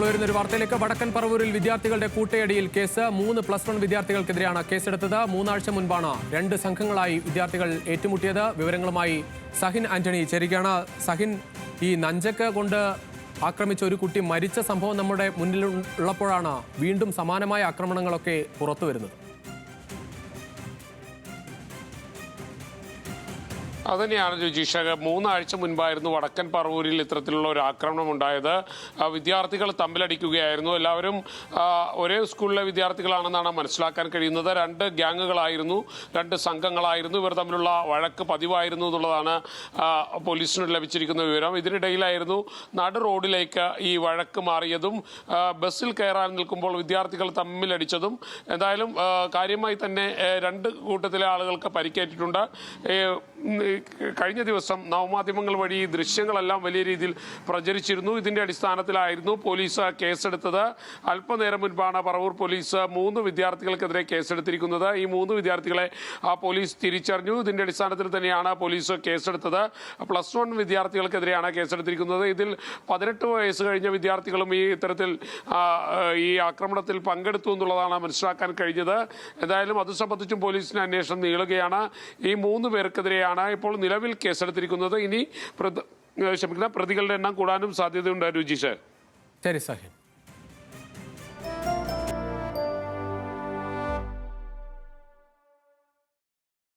വരുന്ന ഒരു വാർത്തയിലേക്ക്. വടക്കൻ പറവൂരിൽ വിദ്യാർത്ഥികളുടെ കൂട്ടയടിയിൽ കേസ്. 3 +1 വിദ്യാർത്ഥികൾക്കെതിരെയാണ് കേസെടുത്തത്. 3 ആഴ്ച മുൻപാണ് 2 സംഘങ്ങളായി വിദ്യാർത്ഥികൾ ഏറ്റുമുട്ടിയത്. വിവരങ്ങളുമായി സഹിൻ ആന്റണി ചേരുകയാണ്. സഹിൻ, ഈ നഞ്ചക്ക് കൊണ്ട് ആക്രമിച്ച ഒരു കുട്ടി മരിച്ച സംഭവം നമ്മുടെ മുന്നിലുള്ളപ്പോഴാണ് വീണ്ടും സമാനമായ ആക്രമണങ്ങളൊക്കെ പുറത്തു വരുന്നത്. അതുതന്നെയാണ് രുചീഷ. 3 ആഴ്ച മുൻപായിരുന്നു വടക്കൻ പറവൂരിൽ ഇത്തരത്തിലുള്ള ഒരു ആക്രമണം ഉണ്ടായത്. വിദ്യാർത്ഥികൾ തമ്മിലടിക്കുകയായിരുന്നു. എല്ലാവരും ഒരേ സ്കൂളിലെ വിദ്യാർത്ഥികളാണെന്നാണ് മനസ്സിലാക്കാൻ കഴിയുന്നത്. 2 ഗ്യാങ്ങുകളായിരുന്നു, 2 സംഘങ്ങളായിരുന്നു. ഇവർ തമ്മിലുള്ള വഴക്ക് പതിവായിരുന്നു എന്നുള്ളതാണ് പോലീസിന് ലഭിച്ചിരിക്കുന്ന വിവരം. ഇതിനിടയിലായിരുന്നു നടു റോഡിലേക്ക് ഈ വഴക്ക് മാറിയതും ബസ്സിൽ കയറാൻ നിൽക്കുമ്പോൾ വിദ്യാർത്ഥികൾ തമ്മിലടിച്ചതും. എന്തായാലും കാര്യമായി തന്നെ 2 കൂട്ടത്തിലെ ആളുകൾക്ക് പരിക്കേറ്റിട്ടുണ്ട്. കഴിഞ്ഞ ദിവസം നവമാധ്യമങ്ങൾ വഴി ദൃശ്യങ്ങളെല്ലാം വലിയ രീതിയിൽ പ്രചരിച്ചിരുന്നു. ഇതിന്റെ അടിസ്ഥാനത്തിലായിരുന്നു പോലീസ് കേസെടുത്തത്. അല്പനേരം മുൻപാണ് പറവൂർ പോലീസ് 3 വിദ്യാർത്ഥികൾക്കെതിരെ കേസെടുത്തിരിക്കുന്നത്. ഈ 3 വിദ്യാർത്ഥികളെ പോലീസ് തിരിച്ചറിഞ്ഞു. ഇതിന്റെ അടിസ്ഥാനത്തിൽ തന്നെയാണ് പോലീസ് കേസെടുത്തത്. +1 വിദ്യാർത്ഥികൾക്കെതിരെയാണ് കേസെടുത്തിരിക്കുന്നത്. ഇതിൽ 18 വയസ്സ് കഴിഞ്ഞ വിദ്യാർത്ഥികളും ഈ ഇത്തരത്തിൽ ഈ ആക്രമണത്തിൽ പങ്കെടുത്തു എന്നുള്ളതാണ് മനസ്സിലാക്കാൻ കഴിഞ്ഞത്. എന്തായാലും അത് സംബന്ധിച്ചും പോലീസിന് അന്വേഷണം നീളുകയാണ്. ഈ 3 പേർക്കെതിരെയാണ് ഇപ്പോൾ നിലവിൽ കേസെടുത്തിരിക്കുന്നത്. ഇനി പ്രതികളുടെ എണ്ണം കൂടാനും സാധ്യതയുണ്ട് രുചീഷ്. ശരി സഹിൻ.